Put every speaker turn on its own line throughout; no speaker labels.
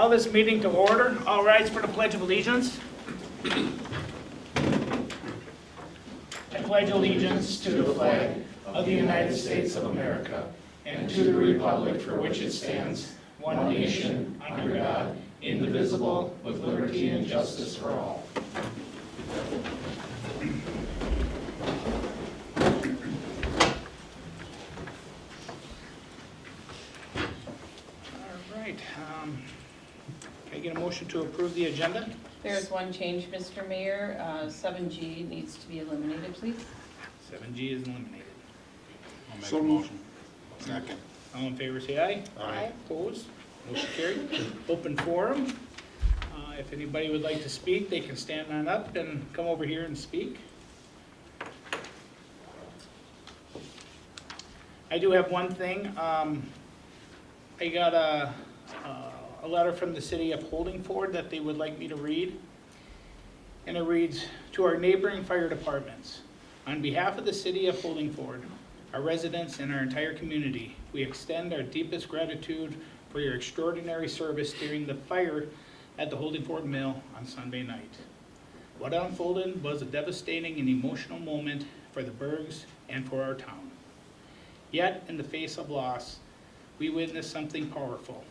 Call this meeting to order. All rise for the Pledge of Allegiance. I pledge allegiance to the flag of the United States of America and to the republic for which it stands, one nation, under God, indivisible, with liberty and justice for all. All right. Can I get a motion to approve the agenda?
There's one change, Mr. Mayor. 7G needs to be eliminated, please.
7G is eliminated.
I'll make a motion. Second.
All in favor, say aye.
Aye.
Opposed? Motion carried. Open forum. If anybody would like to speak, they can stand on up and come over here and speak. I do have one thing. I got a letter from the city of Holdingford that they would like me to read. And it reads, "To our neighboring fire departments, on behalf of the city of Holdingford, our residents, and our entire community, we extend our deepest gratitude for your extraordinary service during the fire at the Holdingford Mill on Sunday night. What unfolded was a devastating and emotional moment for the Bergs and for our town. Yet, in the face of loss, we witnessed something powerful,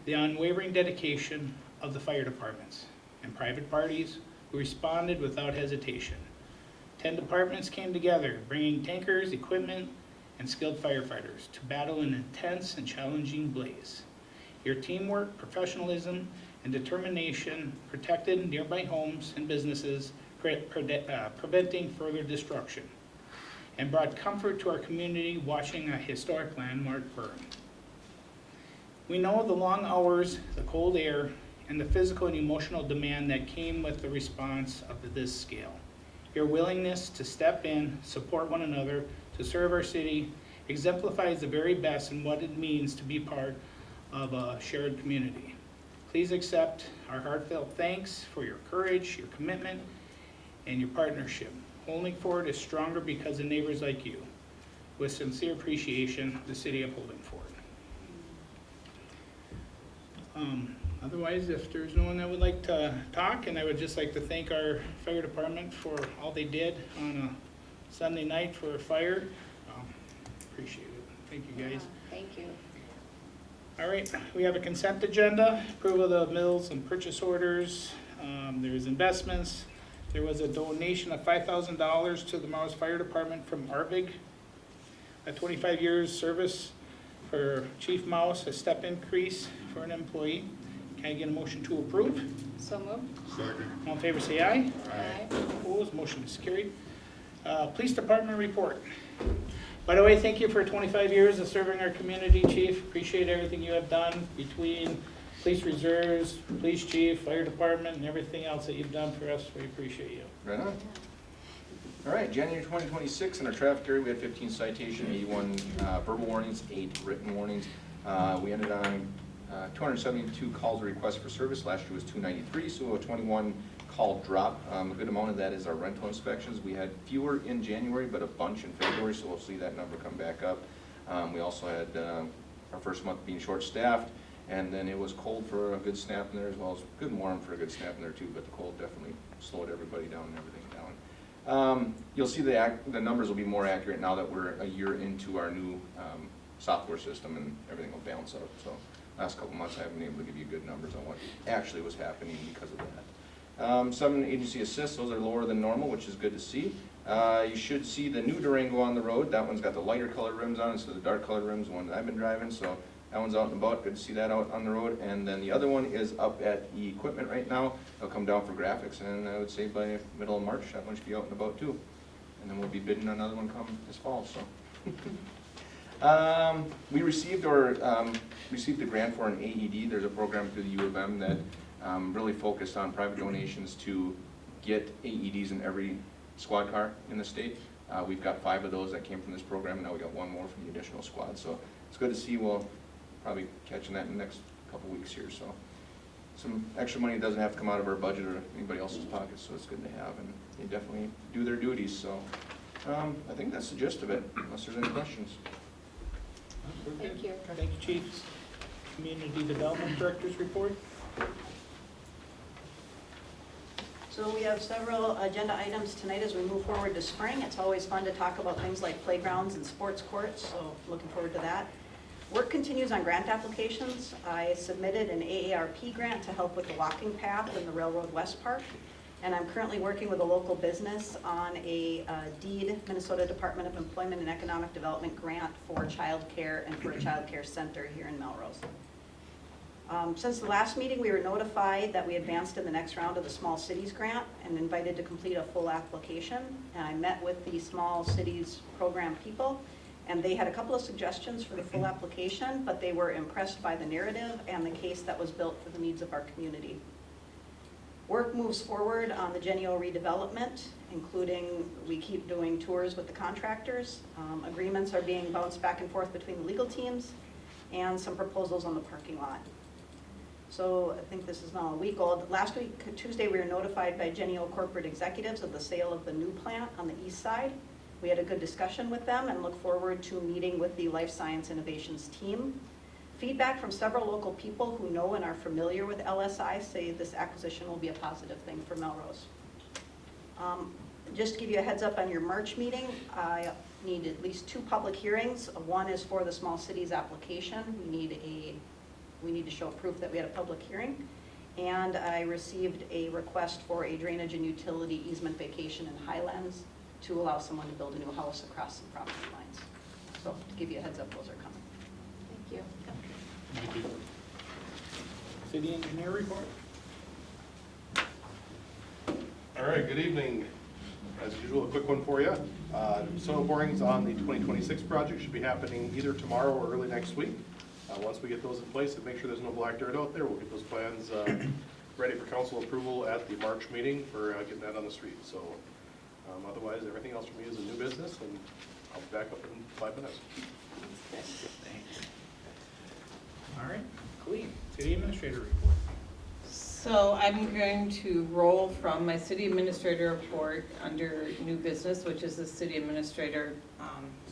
the unwavering dedication of the fire departments and private parties who responded without hesitation. 10 departments came together, bringing tankers, equipment, and skilled firefighters to battle an intense and challenging blaze. Your teamwork, professionalism, and determination protected nearby homes and businesses, preventing further destruction, and brought comfort to our community watching a historic landmark burn. We know the long hours, the cold air, and the physical and emotional demand that came with the response of this scale. Your willingness to step in, support one another, to serve our city, exemplifies the very best in what it means to be part of a shared community. Please accept our heartfelt thanks for your courage, your commitment, and your partnership. Holdingford is stronger because of neighbors like you. With sincere appreciation, the city of Holdingford." Otherwise, if there's no one that would like to talk, and I would just like to thank our fire department for all they did on a Sunday night for a fire. Appreciate it. Thank you, guys.
Thank you.
All right, we have a consent agenda, approval of the mills and purchase orders. There's investments. There was a donation of $5,000 to the Melrose Fire Department from Arvig. A 25 years service for Chief Mouse, a step increase for an employee. Can I get a motion to approve?
So moved.
Second.
All in favor, say aye.
Aye.
Opposed, motion is carried. Police Department report. By the way, thank you for 25 years of serving our community, Chief. Appreciate everything you have done between police reserves, police chief, fire department, and everything else that you've done for us. We appreciate you.
Right on. All right, January 2026, in our traffic area, we had 15 citations, 81 verbal warnings, 8 written warnings. We ended on 272 calls or requests for service. Last year was 293, so a 21 call drop. A good amount of that is our rental inspections. We had fewer in January, but a bunch in February, so we'll see that number come back up. We also had our first month being short-staffed, and then it was cold for a good snap in there, as well as good and warm for a good snap in there too, but the cold definitely slowed everybody down and everything down. You'll see the numbers will be more accurate now that we're a year into our new software system, and everything will balance out. So last couple months I haven't been able to give you good numbers on what actually was happening because of that. Some agency assists, those are lower than normal, which is good to see. You should see the new Durango on the road. That one's got the lighter colored rims on instead of the dark colored rims, the one that I've been driving, so that one's out and about. Good to see that out on the road. And then the other one is up at the equipment right now. They'll come down for graphics, and I would say by middle of March that one should be out and about too. And then we'll be bidding another one come this fall. So we received the grant for an AED. There's a program through the U of M that really focused on private donations to get AEDs in every squad car in the state. We've got 5 of those that came from this program, and now we got 1 more from the additional squad. So it's good to see. We'll probably catching that in the next couple weeks here. So some extra money doesn't have to come out of our budget or anybody else's pockets, so it's good to have, and they definitely do their duties. So I think that's the gist of it, unless there's any questions.
Thank you.
Thank you, Chief. Community Development Director's report.
So we have several agenda items tonight as we move forward to spring. It's always fun to talk about things like playgrounds and sports courts, so looking forward to that. Work continues on grant applications. I submitted an AARP grant to help with the walking path in the Railroad West Park. And I'm currently working with a local business on a DEED, Minnesota Department of Employment and Economic Development grant for childcare and for a childcare center here in Melrose. Since the last meeting, we were notified that we advanced in the next round of the Small Cities Grant and invited to complete a full application. And I met with the Small Cities Program people, and they had a couple of suggestions for the full application, but they were impressed by the narrative and the case that was built for the needs of our community. Work moves forward on the Genio redevelopment, including we keep doing tours with the contractors. Agreements are being bounced back and forth between the legal teams, and some proposals on the parking lot. So I think this is now a week old. Last week, Tuesday, we were notified by Genio corporate executives of the sale of the new plant on the east side. We had a good discussion with them and look forward to meeting with the Life Science Innovations team. Feedback from several local people who know and are familiar with LSI say this acquisition will be a positive thing for Melrose. Just to give you a heads up on your March meeting, I need at least 2 public hearings. One is for the small cities application. We need to show proof that we had a public hearing. And I received a request for a drainage and utility easement vacation in Highlands to allow someone to build a new house across some property lines. So to give you a heads up, those are coming.
Thank you.
Thank you. City engineer report?
All right, good evening. As usual, a quick one for you. Soil borings on the 2026 project should be happening either tomorrow or early next week. Once we get those in place and make sure there's no black dirt out there, we'll get those plans ready for council approval at the March meeting for getting that on the street. So otherwise, everything else for me is a new business, and I'll be back up in 5 minutes.
Thanks. All right, Colleen, city administrator report.
So I'm going to roll from my city administrator report under new business, which is the city administrator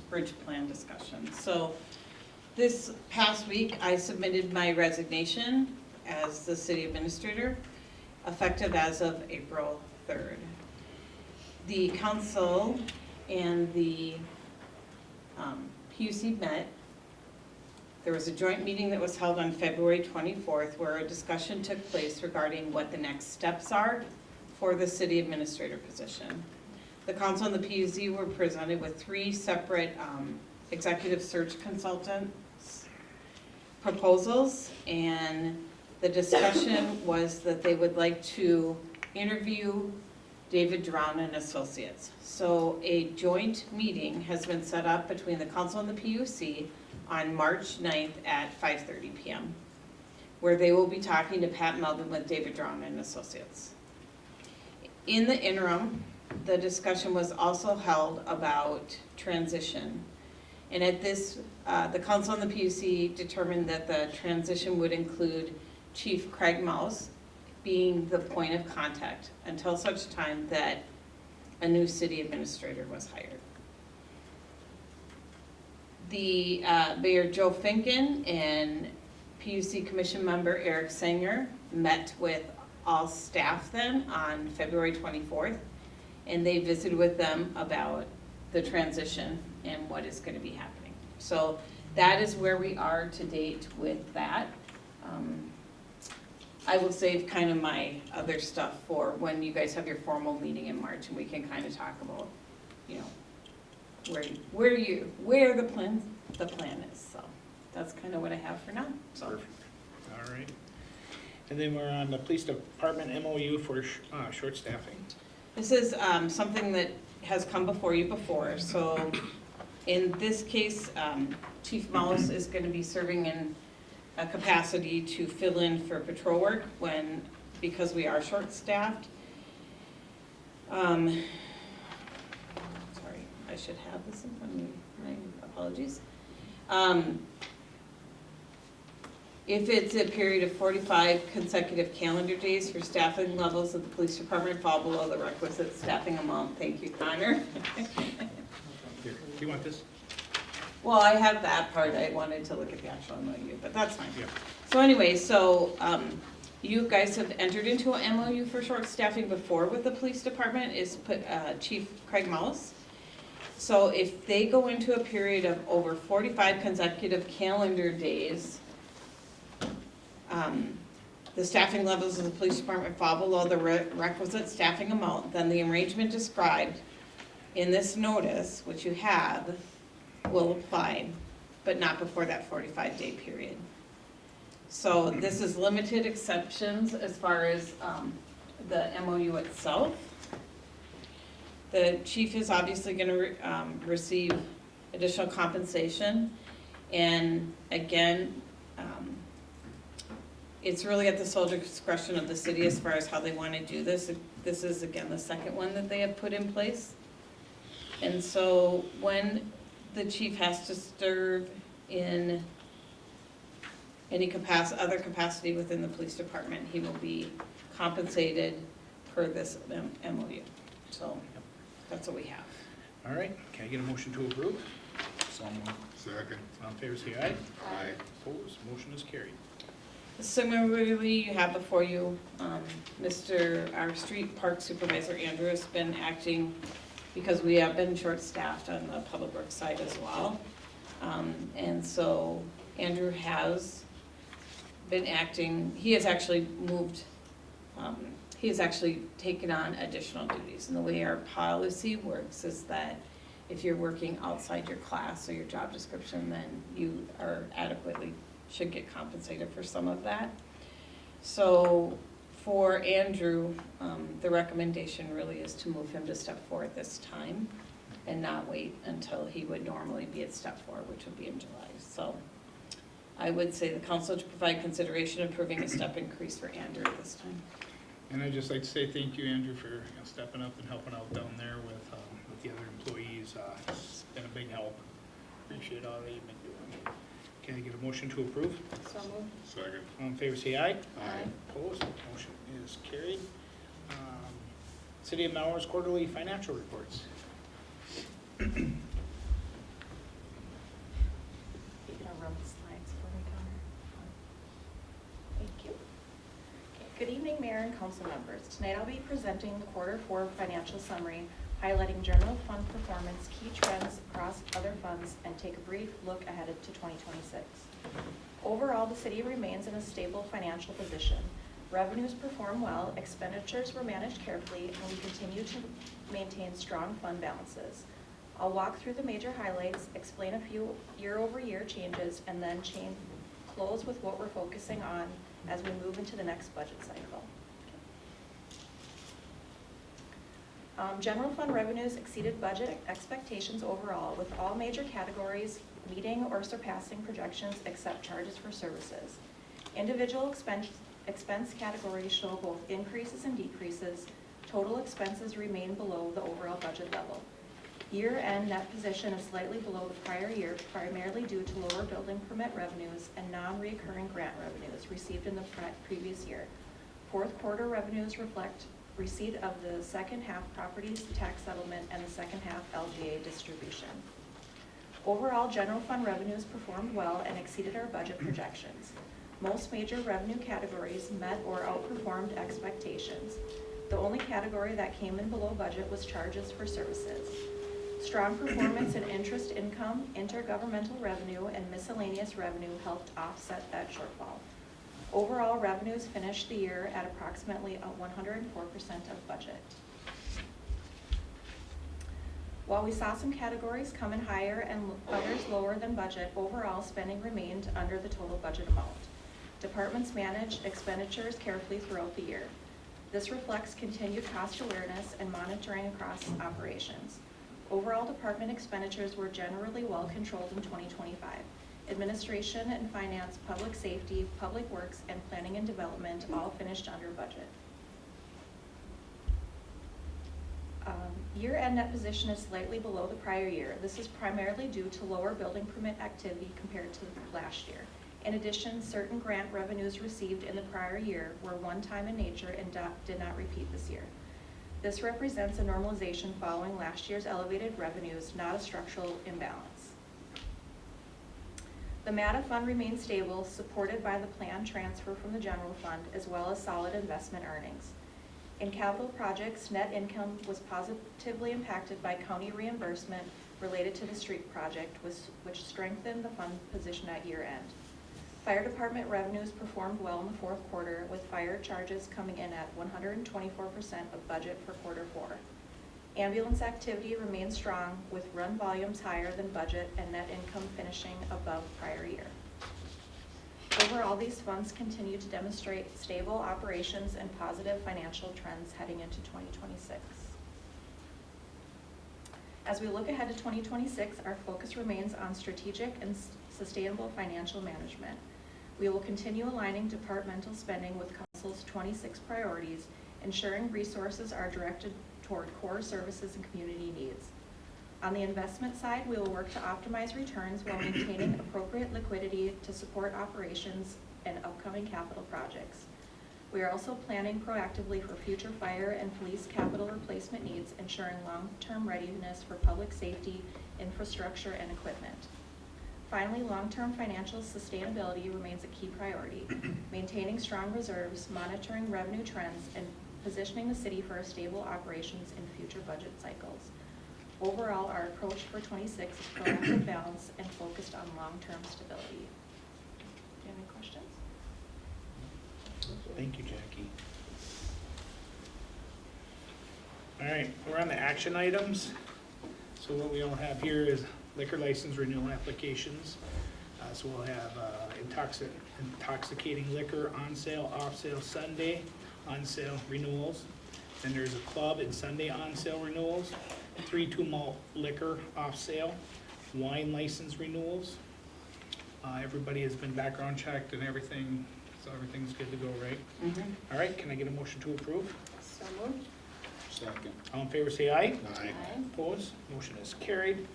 bridge plan discussion. So this past week, I submitted my resignation as the city administrator, effective as of April 3rd. The council and the PUC met. There was a joint meeting that was held on February 24th where a discussion took place regarding what the next steps are for the city administrator position. The council and the PUC were presented with 3 separate executive search consultants proposals, and the discussion was that they would like to interview David Drown and Associates. So a joint meeting has been set up between the council and the PUC on March 9th at 5:30 p.m., where they will be talking to Pat Melvin with David Drown and Associates. In the interim, the discussion was also held about transition. And at this, the council and the PUC determined that the transition would include Chief Craig Mouse being the point of contact until such time that a new city administrator was hired. The Mayor Joe Finken and PUC Commission member Eric Sanger met with all staff then on February 24th, and they visited with them about the transition and what is going to be happening. So that is where we are to date with that. I will save kind of my other stuff for when you guys have your formal meeting in March, and we can kind of talk about, you know, where the plan is. So that's kind of what I have for now. So.
Perfect. All right. And then we're on the police department MOU for short staffing.
This is something that has come before you before. So in this case, Chief Mouse is going to be serving in a capacity to fill in for patrol work because we are short-staffed. Sorry, I should have this in front of me. My apologies. If it's a period of 45 consecutive calendar days for staffing levels of the police department fall below the requisite staffing amount. Thank you, Connor.
Here, do you want this?
Well, I have that part. I wanted to look at the actual MOU, but that's fine.
Yeah.
So anyway, You guys have entered into an MOU for short staffing before with the police department, is put, Chief Craig Mullis. So if they go into a period of over 45 consecutive calendar days, the staffing levels of the police department fall below the requisite staffing amount, then the arrangement described in this notice, which you have, will apply, but not before that 45-day period. So this is limited exceptions as far as the MOU itself. The chief is obviously going to receive additional compensation. And again, it's really at the sole discretion of the city as far as how they want to do this. This is, again, the second one that they have put in place. And so when the chief has to serve in any other capacity within the police department, he will be compensated per this MOU. So that's what we have.
All right, can I get a motion to approve?
So moved. Second.
All in favor, say aye.
Aye.
Opposed, motion is carried.
Similarly, you have before you, our street park supervisor, Andrew, has been acting, because we have been short-staffed on the public works side as well. And so Andrew has been acting, he has actually moved, he has actually taken on additional duties. And the way our policy works is that if you're working outside your class or your job description, then you are should get compensated for some of that. So for Andrew, the recommendation really is to move him to step 4 at this time and not wait until he would normally be at step 4, which would be in July. So I would say the council to provide consideration approving a step increase for Andrew at this time.
And I'd just like to say thank you, Andrew, for stepping up and helping out down there with the other employees. It's been a big help. Appreciate all that you've been doing. Can I get a motion to approve?
So moved.
Second.
All in favor, say aye.
Aye.
Opposed, motion is carried. City of Melrose quarterly financial reports.
You can run the slides for me, Connor. Thank you. Okay, good evening, Mayor and council members. Tonight I'll be presenting the Q4 financial summary, highlighting general fund performance, key trends across other funds, and take a brief look ahead to 2026. Overall, the city remains in a stable financial position. Revenues perform well, expenditures were managed carefully, and we continue to maintain strong fund balances. I'll walk through the major highlights, explain a few year-over-year changes, and then close with what we're focusing on as we move into the next budget cycle. General fund revenues exceeded budget expectations overall, with all major categories meeting or surpassing projections except charges for services. Individual expense categories show both increases and decreases. Total expenses remain below the overall budget level. Year-end net position is slightly below the prior year, primarily due to lower building permit revenues and non-recurring grant revenues received in the previous year. Q4 revenues reflect receipt of the second half properties tax settlement and the second half LGA distribution. Overall, general fund revenues performed well and exceeded our budget projections. Most major revenue categories met or outperformed expectations. The only category that came in below budget was charges for services. Strong performance in interest income, intergovernmental revenue, and miscellaneous revenue helped offset that shortfall. Overall, revenues finished the year at approximately 104% of budget. While we saw some categories come in higher and others lower than budget, overall spending remained under the total budget amount. Departments managed expenditures carefully throughout the year. This reflects continued cost awareness and monitoring across operations. Overall department expenditures were generally well controlled in 2025. Administration and finance, public safety, public works, and planning and development all finished under budget. Year-end net position is slightly below the prior year. This is primarily due to lower building permit activity compared to last year. In addition, certain grant revenues received in the prior year were one-time in nature and did not repeat this year. This represents a normalization following last year's elevated revenues, not a structural imbalance. The MATA fund remains stable, supported by the planned transfer from the general fund, as well as solid investment earnings. In capital projects, net income was positively impacted by county reimbursement related to the street project, which strengthened the fund position at year end. Fire department revenues performed well in the fourth quarter, with fire charges coming in at 124% of budget for quarter 4. Ambulance activity remains strong, with run volumes higher than budget and net income finishing above prior year. Overall, these funds continue to demonstrate stable operations and positive financial trends heading into 2026. As we look ahead to 2026, our focus remains on strategic and sustainable financial management. We will continue aligning departmental spending with Council's 26 priorities, ensuring resources are directed toward core services and community needs. On the investment side, we will work to optimize returns while maintaining appropriate liquidity to support operations and upcoming capital projects. We are also planning proactively for future fire and police capital replacement needs, ensuring long-term readiness for public safety, infrastructure, and equipment. Finally, long-term financial sustainability remains a key priority, maintaining strong reserves, monitoring revenue trends, and positioning the city for stable operations in future budget cycles. Overall, our approach for 26 is proactive, balanced, and focused on long-term stability. Do you have any questions?
Thank you, Jackie. All right, we're on the action items. So what we all have here is liquor license renewal applications. So we'll have intoxicating liquor on sale, off sale Sunday, on sale renewals. Then there's a club and Sunday on sale renewals, 3-2 malt liquor off sale, wine license renewals. Everybody has been background checked and everything, so everything's good to go, right? All right, can I get a motion to approve?
So moved.
Second.
All in favor, say aye.
Aye.
Opposed, motion is carried.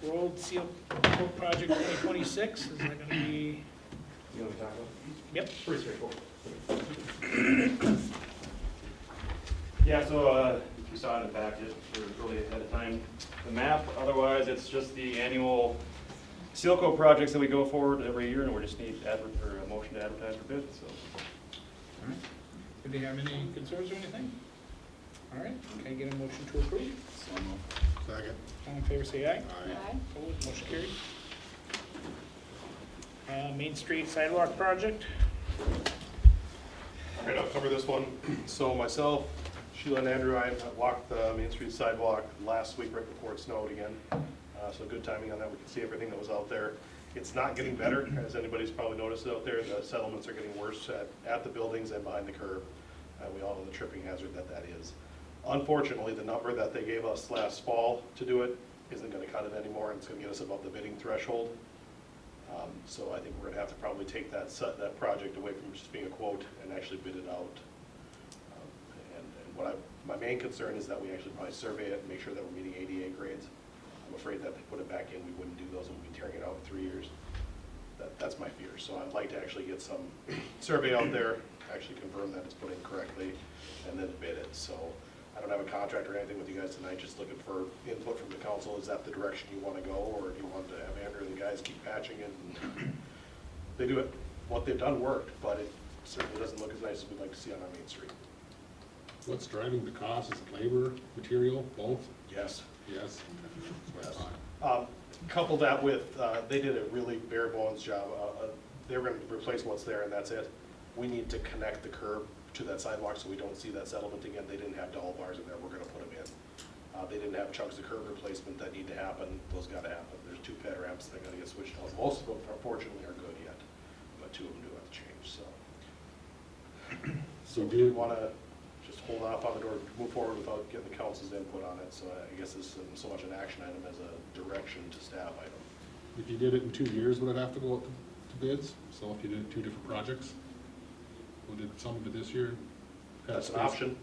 Road seal coat project 2026, is that gonna be?
You want me to talk about it?
Yep.
Pretty straightforward. Yeah, so you saw in the packet, we're really ahead of time, the map. Otherwise, it's just the annual seal coat projects that we go forward every year, and we just need a motion to advertise for bid, so.
All right. Do they have any concerns or anything? All right, can I get a motion to approve?
So moved. Second.
All in favor, say aye.
Aye.
Opposed, motion carried. Main Street sidewalk project.
All right, I'll cover this one. So myself, Sheila and Andrew, I walked the Main Street sidewalk last week right before it snowed again. So good timing on that. We could see everything that was out there. It's not getting better, as anybody's probably noticed out there. The settlements are getting worse at the buildings and behind the curb. We all know the tripping hazard that is. Unfortunately, the number that they gave us last fall to do it isn't going to cut it anymore, and it's going to get us above the bidding threshold. So I think we're going to have to probably take that project away from just being a quote and actually bid it out. And my main concern is that we actually probably survey it and make sure that we're meeting ADA grades. I'm afraid that if they put it back in, we wouldn't do those and we'd be tearing it out in 3 years. That's my fear. So I'd like to actually get some survey out there, actually confirm that it's put in correctly, and then bid it. So I don't have a contract or anything with you guys tonight, just looking for input from the council. Is that the direction you want to go, or do you want to have Andrew and the guys keep patching it? And they do it. What they've done worked, but it certainly doesn't look as nice as we'd like to see on our main street.
What's driving the cost? Is it labor, material, both?
Yes.
Yes.
Yes. Couple that with, they did a really bare bones job. They were going to replace what's there and that's it. We need to connect the curb to that sidewalk so we don't see that settlement again. They didn't have dowel bars in there. We're going to put them in. They didn't have chunks of curb replacement that need to happen. Those got to happen. There's 2 ped ramps that got to get switched out. Most of them, unfortunately, are good yet, but 2 of them do have to change. So
So
do you want to just hold off on it or move forward without getting the council's input on it? So I guess this isn't so much an action item as a direction to staff item.
if you did it in 2 years, would it have to go out to bids? So if you did 2 different projects, we did some of it this year?
That's an option.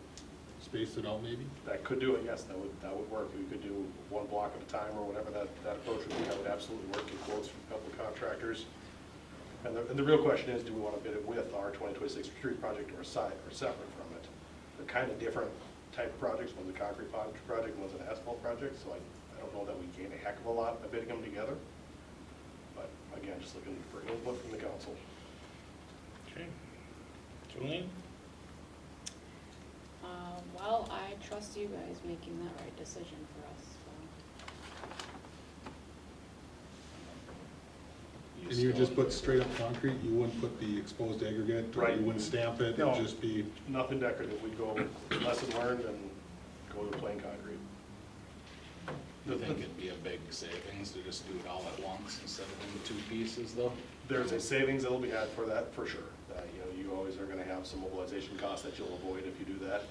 Space it out maybe?
That could do it, yes, that would work. We could do 1 block at a time or whatever that approach would be. That would absolutely work. Get quotes from a couple of contractors. And the real question is, do we want to bid it with our 2026 street project or separate from it? They're kind of different type of projects. One's a concrete project, one's an asphalt project, so I don't know that we gain a heck of a lot by bidding them together. But again, just looking for input from the council.
Okay. Julian?
Well, I trust you guys making that right decision for us, so.
And you would just put straight up concrete, you wouldn't put the exposed aggregate, or
Right.
you wouldn't stamp it,
No.
it'd just be,
Nothing decorative, we'd go lesson learned and go to plain concrete.
Do you think it'd be a big savings to just do it all at once instead of in two pieces, though?
There's a savings that'll be had for that, for sure. You always are gonna have some mobilization costs that you'll avoid if you do that,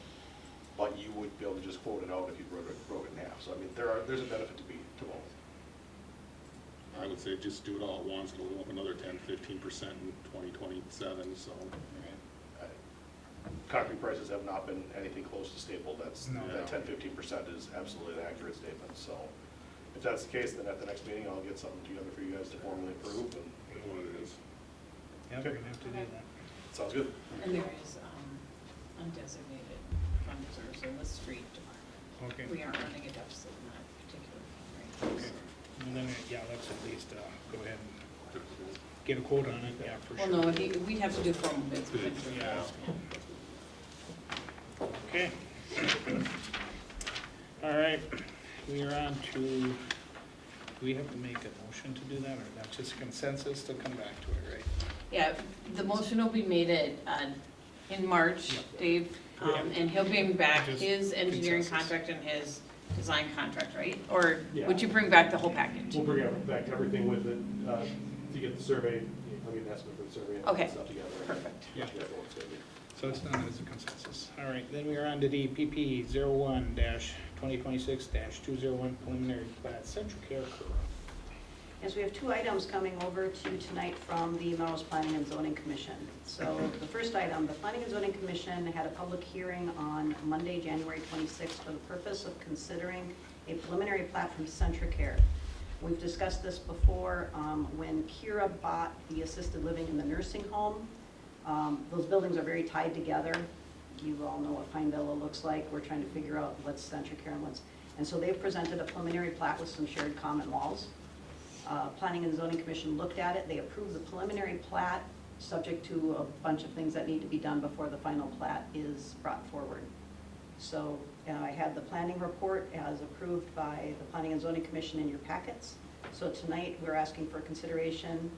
but you would be able to just quote it out if you broke it in half. So I mean, there's a benefit to both.
I would say just do it all at once, it'll go up another 10-15% in 2027, so.
Concrete prices have not been anything close to stable.
No.
That 10-15% is absolutely an accurate statement. So if that's the case, then at the next meeting, I'll get something together for you guys to formally approve. And
What it is.
Yeah, we're gonna have to do that.
sounds good.
And there is undesignated fund reserves in the street department.
Okay.
We aren't running a deficit in that particular fund right now.
Okay. And then, yeah, let's at least go ahead and get a quote on it, yeah, for sure.
Well, no, we'd have to do formal bids.
Yeah. Okay. All right, we are on to, do we have to make a motion to do that, or that's just consensus to come back to it, right?
Yeah, the motion will be made in March, Dave, and he'll bring back
Just
his engineering
consensus.
contract and his design contract, right? Or
Yeah.
would you bring back the whole package?
We'll bring back everything with it to get the survey. I'll get an estimate for the survey and
Okay.
stuff together.
Perfect.
Yeah.
Yeah, what it's gonna be.
So it's done as a consensus. All right, then we are on to the PP 01-2026-201 preliminary plat, Central Care Curve.
Yes, we have two items coming over to you tonight from the Melrose Planning and Zoning Commission. So the first item, the Planning and Zoning Commission had a public hearing on Monday, January 26th for the purpose of considering a preliminary plat from Centricare. We've discussed this before, when Kira bought the assisted living in the nursing home. Those buildings are very tied together. You all know what Pine Villa looks like. We're trying to figure out what's Centricare and what's, and so they've presented a preliminary plat with some shared common walls. Planning and Zoning Commission looked at it, they approved the preliminary plat, subject to a bunch of things that need to be done before the final plat is brought forward. So I had the planning report as approved by the Planning and Zoning Commission in your packets. So tonight, we're asking for consideration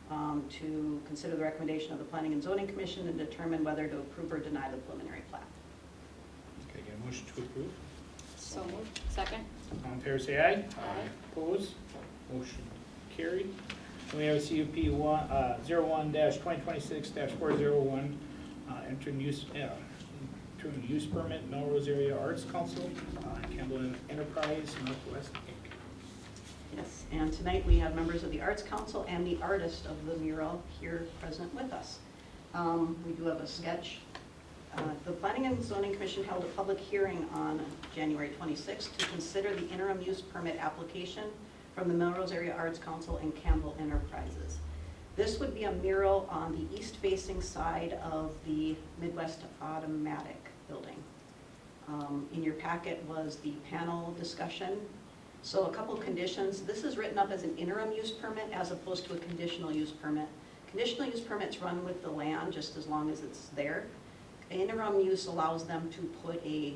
to consider the recommendation of the Planning and Zoning Commission and determine whether to approve or deny the preliminary plat.
Okay, get a motion to approve.
So moved. Second?
All in favor, say aye.
Aye.
Opposed? Motion carried. And we have a CUP 01-2026-401, interim use permit, Melrose Area Arts Council, Campbell Enterprise, Northwest Inc.
Yes, and tonight we have members of the Arts Council and the artist of the mural here present with us. We do have a sketch. The Planning and Zoning Commission held a public hearing on January 26th to consider the interim use permit application from the Melrose Area Arts Council and Campbell Enterprises. This would be a mural on the east-facing side of the Midwest Automatic building. In your packet was the panel discussion. So a couple of conditions. This is written up as an interim use permit as opposed to a conditional use permit. Conditional use permits run with the land just as long as it's there. Interim use allows them to put a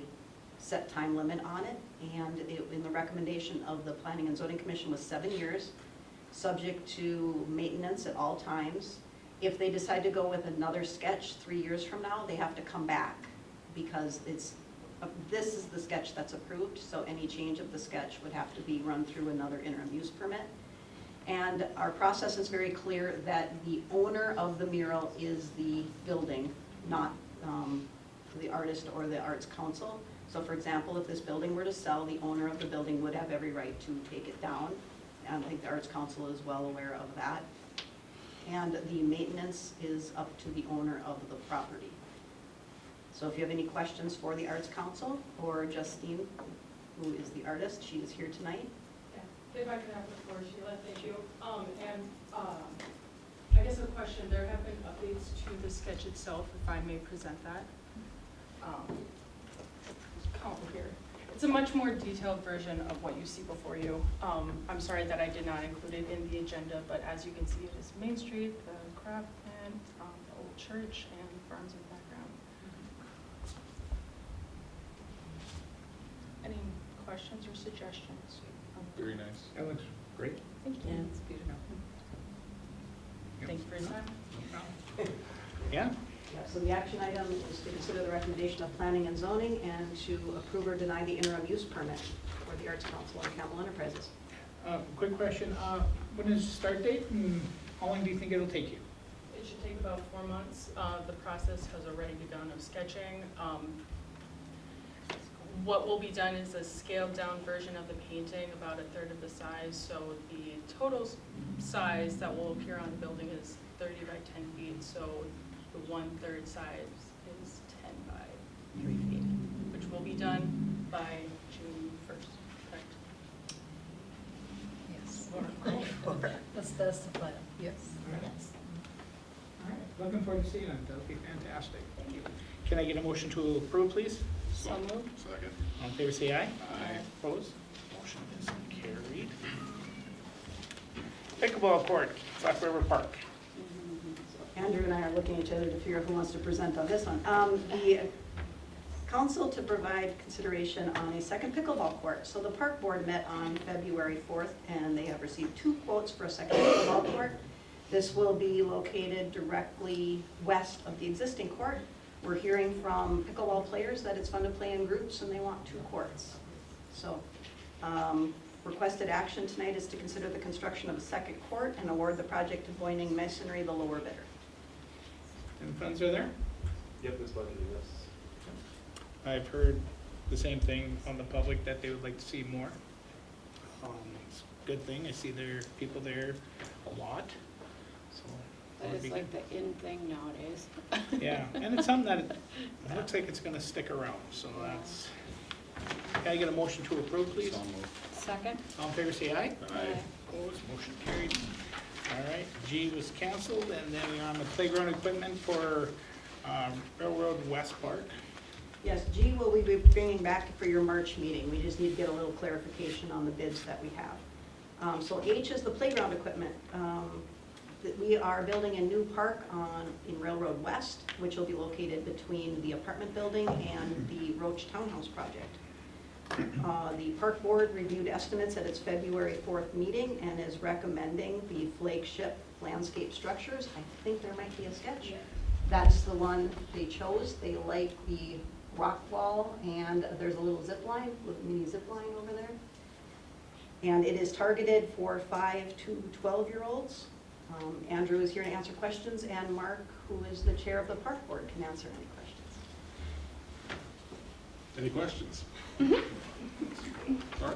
set time limit on it, and in the recommendation of the Planning and Zoning Commission was 7 years, subject to maintenance at all times. If they decide to go with another sketch 3 years from now, they have to come back because this is the sketch that's approved, so any change of the sketch would have to be run through another interim use permit. And our process is very clear that the owner of the mural is the building, not the artist or the Arts Council. So for example, if this building were to sell, the owner of the building would have every right to take it down. And I think the Arts Council is well aware of that. And the maintenance is up to the owner of the property. So if you have any questions for the Arts Council or Justine, who is the artist, she is here tonight.
If I could have the floor, Sheila, thank you. I guess a question, there have been updates to the sketch itself, if I may present that. Count here. It's a much more detailed version of what you see before you. I'm sorry that I did not include it in the agenda, but as you can see, it is Main Street, the craft plant, the old church, and farms in the background. Any questions or suggestions?
Very nice.
That looks great.
Thank you.
Yeah, it's beautiful.
Thank you for your time.
Yeah?
Yeah, so the action item is to consider the recommendation of planning and zoning and to approve or deny the interim use permit for the Arts Council and Campbell Enterprises.
Quick question, when is the start date and how long do you think it'll take you?
It should take about 4 months. The process has already begun of sketching. What will be done is a scaled down version of the painting, about a third of the size. So the total size that will appear on the building is 30 by 10 feet. So the 1/3 size is 10 by 3 feet, which will be done by June 1st, correct?
Yes.
That's the plan, yes.
Yes.
All right, looking forward to seeing it, that'll be fantastic. Thank you. Can I get a motion to approve, please?
So moved.
Second.
All in favor, say aye.
Aye.
Opposed? Motion is carried. Pickleball court, Black River Park.
Andrew and I are looking at each other to figure out who wants to present on this one. The council to provide consideration on a second pickleball court. So the park board met on February 4th and they have received 2 quotes for a second pickleball court. This will be located directly west of the existing court. We're hearing from pickleball players that it's fun to play in groups and they want 2 courts. So requested action tonight is to consider the construction of a second court and award the project to Boyning Masonry, the lower bidder.
And funds are there?
Yep, this budget, yes.
I've heard the same thing from the public that they would like to see more. It's a good thing, I see there are people there a lot, so.
That
that'd
is
be
like the in thing nowadays.
good. Yeah, and it's something that it looks like it's gonna stick around, so that's. Can I get a motion to approve, please?
So moved.
Second?
All in favor, say aye.
Aye.
Opposed, motion carried. All right, G was canceled, and then we're on the playground equipment for Railroad West Park.
Yes, G will we be bringing back for your March meeting. We just need to get a little clarification on the bids that we have. So H is the playground equipment. That we are building a new park in Railroad West, which will be located between the apartment building and the Roach Townhouse project. The park board reviewed estimates at its February 4th meeting and is recommending the flagship landscape structures. I think there might be a sketch. That's the one they chose. They like the rock wall and there's a little zip line, little mini zip line over there. And it is targeted for 5 to 12-year-olds. Andrew is here to answer questions, and Mark, who is the chair of the park board, can answer any questions.
Any questions? Sorry?
All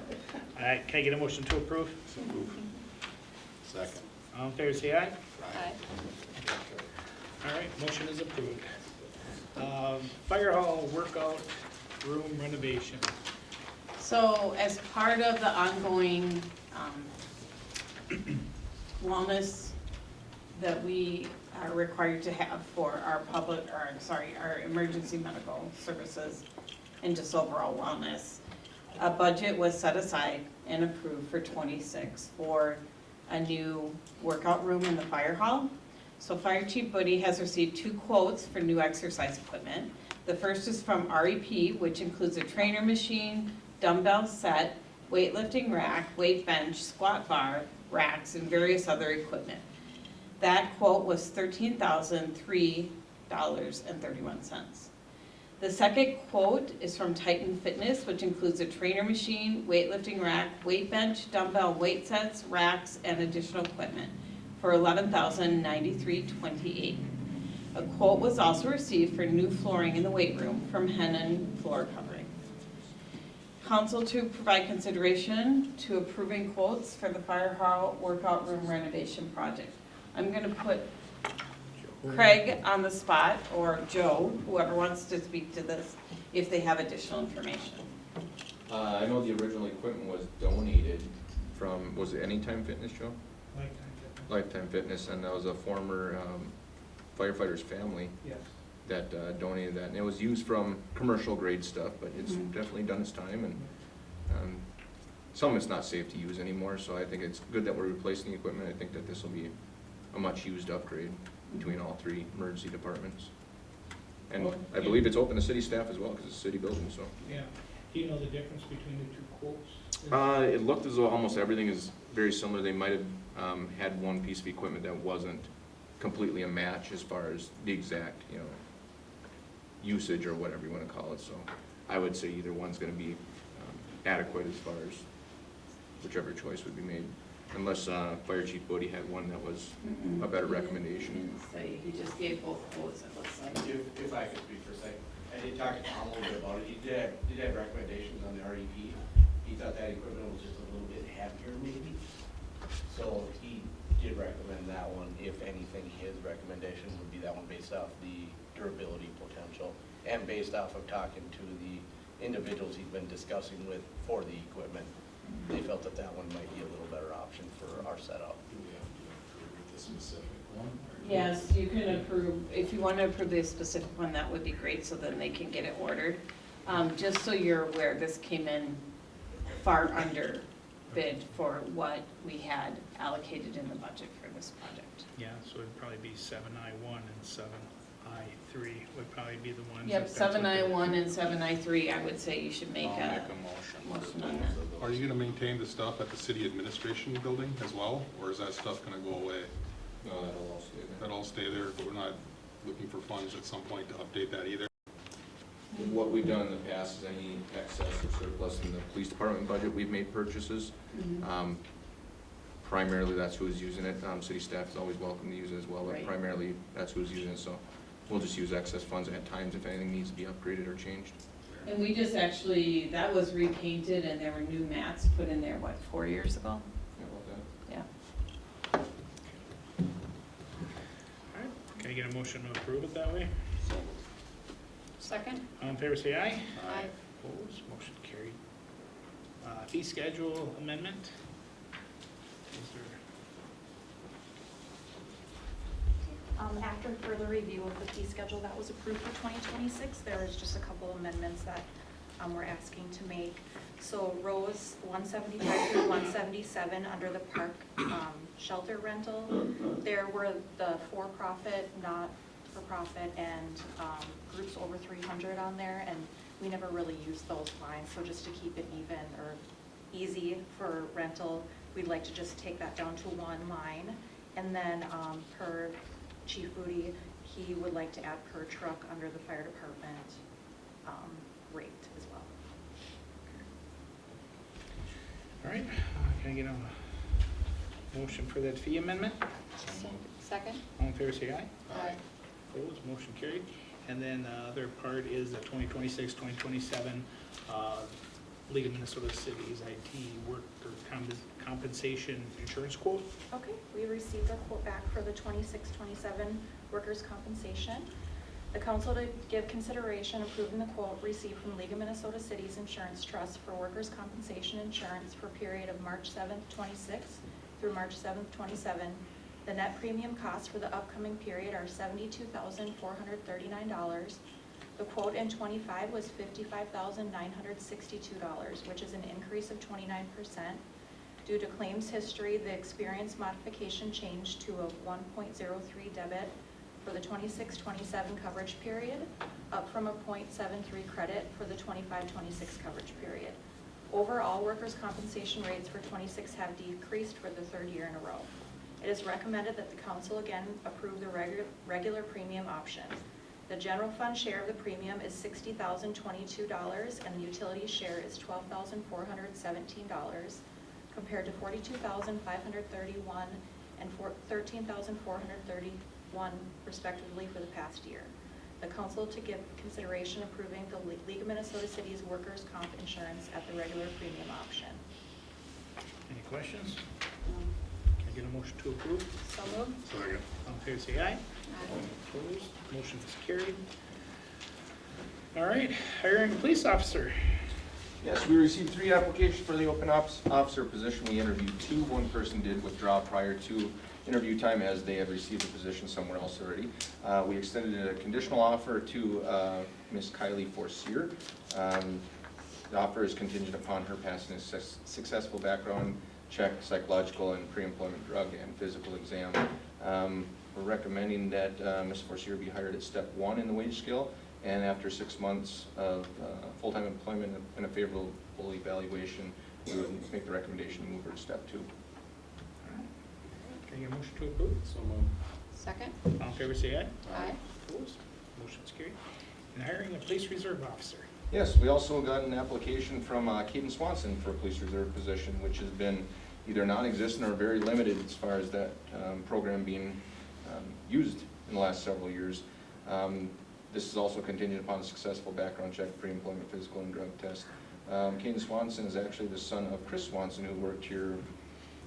right, can I get a motion to approve?
So move. Second.
All in favor, say aye.
Aye.
All right, motion is approved. Fire hall workout room renovation.
So as part of the ongoing wellness that we are required to have for our our emergency medical services and just overall wellness, a budget was set aside and approved for '26 for a new workout room in the fire hall. So Fire Chief Buddy has received 2 quotes for new exercise equipment. The first is from REP, which includes a trainer machine, dumbbell set, weightlifting rack, weight bench, squat bar, racks, and various other equipment. That quote was $13,003.31. The second quote is from Titan Fitness, which includes a trainer machine, weightlifting rack, weight bench, dumbbell weight sets, racks, and additional equipment for $11,093.28. A quote was also received for new flooring in the weight room from Hennon Floor Covering. Council to provide consideration to approving quotes for the fire hall workout room renovation project. I'm gonna put Craig on the spot, or Joe, whoever wants to speak to this, if they have additional information.
I know the original equipment was donated from, was it Anytime Fitness, Joe? Lifetime Fitness, and that was a former firefighter's family
Yes.
that donated that. And it was used from commercial grade stuff, but it's definitely done its time, and some of it's not safe to use anymore, so I think it's good that we're replacing the equipment. I think that this will be a much-used upgrade between all three emergency departments. And I believe it's open to city staff as well, because it's a city building, so.
Yeah. Do you know the difference between the two quotes?
It looked as though almost everything is very similar. They might have had one piece of equipment that wasn't completely a match as far as the exact, usage or whatever you want to call it. So I would say either one's going to be adequate as far as whichever choice would be made. Unless Fire Chief Bodie had one that was a better recommendation.
He just gave both quotes, it looks like.
If I could speak for a second, I did talk to Tom a little bit about it. He did have recommendations on the REP. He thought that equipment was just a little bit heavier maybe. So he did recommend that one. If anything, his recommendation would be that one based off the durability potential and based off of talking to the individuals he's been discussing with for the equipment. They felt that that one might be a little better option for our setup.
Do we have to approve the specific one? or-
Yes, you can approve, if you want to approve the specific one, that would be great, so then they can get it ordered. Just so you're aware, this came in far under bid for what we had allocated in the budget for this project.
Yeah, so it'd probably be 7I1 and 7I3 would probably be the ones.
Yep,
if that's what they're-
7I1 and 7I3, I would say you should make
I'll
a
make a
motion
for
on
both
that.
of those.
Are you gonna maintain the stuff at the city administration building as well, or is that stuff gonna go away?
No, that'll all stay there.
That'll stay there, but we're not looking for funds at some point to update that either?
What we've done in the past is any excess or surplus in the police department budget, we've made purchases. Primarily, that's who's using it. City staff is always welcome to use it as well, but
Right.
primarily, that's who's using it, so we'll just use excess funds at times if anything needs to be upgraded or changed.
And we just actually, that was repainted and there were new mats put in there, what, 4 years ago?
How about that?
Yeah.
All right, can I get a motion to approve it that way?
Second?
All in favor, say aye.
Aye.
Opposed, motion carried. Fee schedule amendment? Is there-
After further review of the fee schedule that was approved for 2026, there is just a couple amendments that we're asking to make. So rows 175 through 177 under the park shelter rental, there were the for-profit, not-for-profit, and groups over 300 on there, and we never really used those lines. So just to keep it even or easy for rental, we'd like to just take that down to one line. And then per Chief Booty, he would like to add per truck under the fire department rate as well.
All right, can I get a motion for that fee amendment?
Second?
All in favor, say aye.
Aye.
Opposed, motion carried. And then the other part is the 2026, 2027 League of Minnesota Cities IT worker compensation insurance quote.
Okay, we received a quote back for the 26-27 workers' compensation. The council to give consideration approving the quote received from League of Minnesota Cities Insurance Trust for workers' compensation insurance for a period of March 7th, 26 through March 7th, 27. The net premium costs for the upcoming period are $72,439. The quote in 25 was $55,962, which is an increase of 29%. Due to claims history, the experience modification changed to a 1.03 debit for the 26-27 coverage period, up from a 0.73 credit for the 25-26 coverage period. Overall, workers' compensation rates for 26 have decreased for the third year in a row. It is recommended that the council again approve the regular premium option. The general fund share of the premium is $60,022 and the utility share is $12,417 compared to $42,531 and $13,431 respectively for the past year. The council to give consideration approving the League of Minnesota Cities workers' comp insurance at the regular premium option.
Any questions? Can I get a motion to approve?
So moved?
Second.
All in favor, say aye. Opposed, motion is carried. All right, hiring police officer.
Yes, we received 3 applications for the open officer position. We interviewed 2. One person did withdraw prior to interview time as they had received a position somewhere else already. We extended a conditional offer to Ms. Kylie Forcier. The offer is contingent upon her passing a successful background check, psychological and pre-employment drug and physical exam. We're recommending that Ms. Forcier be hired at step 1 in the wage scale, and after 6 months of full-time employment and a favorable evaluation, we would make the recommendation to move her to step 2.
Can I get a motion to approve?
So moved.
Second?
All in favor, say aye.
Aye.
Opposed? Motion's carried. And hiring a police reserve officer.
Yes, we also got an application from Caden Swanson for a police reserve position, which has been either non-existent or very limited as far as that program being used in the last several years. This is also contingent upon a successful background check, pre-employment physical and drug test. Caden Swanson is actually the son of Chris Swanson, who worked here.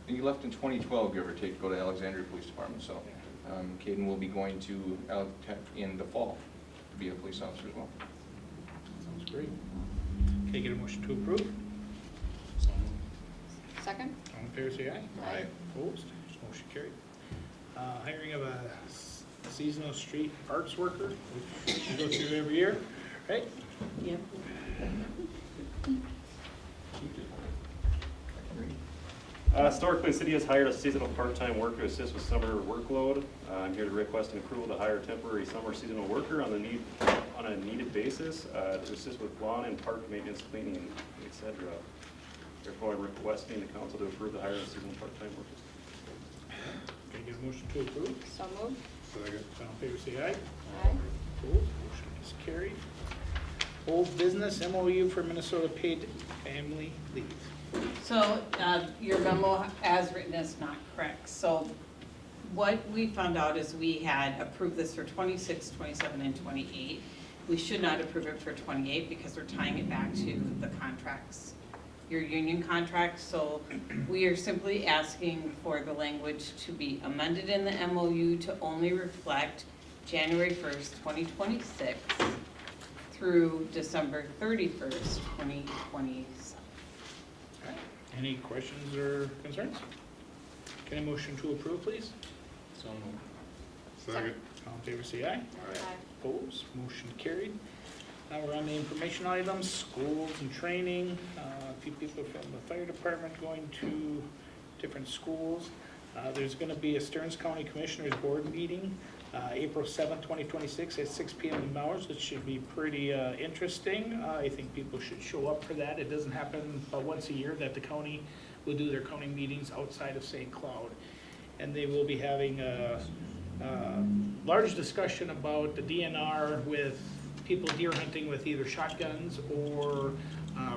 He left in 2012, give or take, to go to Alexandria Police Department. So Caden will be going to Tech in the fall to be a police officer as well.
Sounds great. Can I get a motion to approve?
So moved.
Second?
All in favor, say aye.
Aye.
Opposed? Motion carried. Hiring of a seasonal street parks worker, which we go through every year, right?
Yep.
Historically, the city has hired a seasonal part-time worker to assist with summer workload. I'm here to request an approval to hire a temporary summer seasonal worker on a needed basis to assist with lawn and park maintenance, cleaning, etc. Therefore, I'm requesting the council to approve the hire of seasonal part-time workers.
Can I get a motion to approve?
So moved.
Second.
All in favor, say aye.
Aye.
Opposed? Motion is carried. Old business MOU for Minnesota paid family leave.
So your memo as written is not correct. So what we found out is we had approved this for 26, 27, and 28. We should not approve it for 28 because we're tying it back to the contracts, your union contracts. So we are simply asking for the language to be amended in the MOU to only reflect January 1st, 2026 through December 31st, 2027.
All right. Any questions or concerns? Can I motion to approve, please?
So moved. Second.
All in favor, say aye.
Aye.
Opposed? Motion carried. Now we're on the information items, schools and training. A few people from the fire department going to different schools. There's going to be a Stearns County Commissioners Board meeting, April 7th, 2026 at 6 p.m. in Melrose. It should be pretty interesting. I think people should show up for that. It doesn't happen but once a year that the county will do their county meetings outside of St. Cloud. And they will be having a large discussion about the DNR with people deer hunting with either shotguns or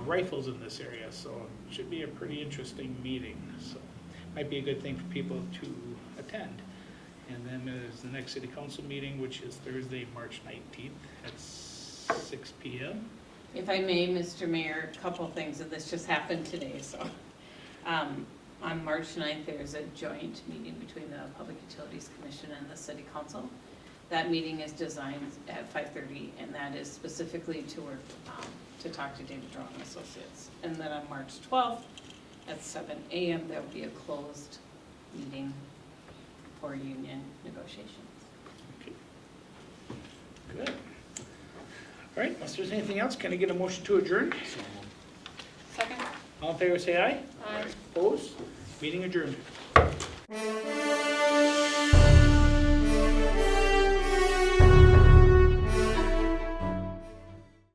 rifles in this area. So it should be a pretty interesting meeting. So might be a good thing for people to attend. And then there's the next city council meeting, which is Thursday, March 19th at 6 p.m.
If I may, Mr. Mayor, a couple things, and this just happened today, so. On March 9th, there's a joint meeting between the Public Utilities Commission and the City Council. That meeting is designed at 5:30, and that is specifically to work, to talk to David Draw and Associates. And then on March 12th, at 7 a.m., there will be a closed meeting for union negotiations.
Okay. Good. All right, unless there's anything else, can I get a motion to adjourn?
So moved.
Second?
All in favor, say aye.
Aye.
Opposed? Meeting adjourned.